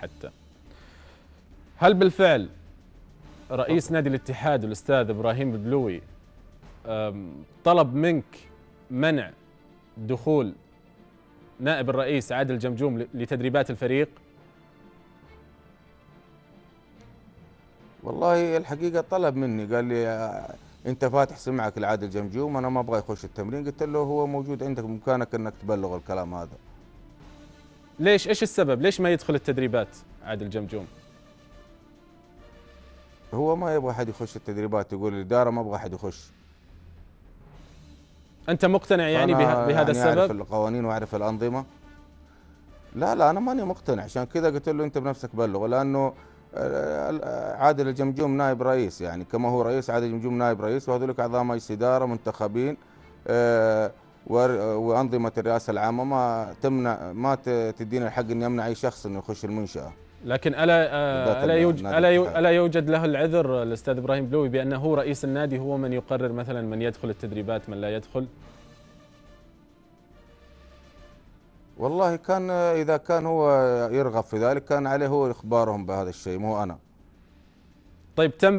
حتى. هل بالفعل رئيس نادي الاتحاد الأستاذ إبراهيم البلوي طلب منك منع دخول نائب الرئيس عادل جمجوم لتدريبات الفريق؟ والله الحقيقة طلب مني، قال لي انت فاتح سمعك لعادل جمجوم، انا ما ابغى يخش التمرين. قلت له هو موجود عندك بامكانك انك تبلغ الكلام هذا. ليش؟ ايش السبب؟ ليش ما يدخل التدريبات عادل جمجوم؟ هو ما يبغى احد يخش التدريبات، يقول الاداره ما ابغى احد يخش. انت مقتنع يعني فانا بهذا يعني اعرف السبب؟ القوانين واعرف الانظمه. لا انا ماني مقتنع، عشان كذا قلت له انت بنفسك بلغه، لانه عادل الجمجوم نائب رئيس، يعني كما هو رئيس عادل الجمجوم نائب رئيس، وهذولك اعضاء مجلس اداره منتخبين. آه، وانظمه الرئاسه العامه ما تمنع، ما تدينا الحق اني امنع اي شخص انه يخش المنشاه، لكن بالذات الا يوجد نادي الاتحاد. الا يوجد له العذر الاستاذ ابراهيم بلوي بانه هو رئيس النادي، هو من يقرر مثلا من يدخل التدريبات من لا يدخل؟ والله كان اذا كان هو يرغب في ذلك كان عليه هو اخبارهم بهذا الشيء، مو انا. طيب تم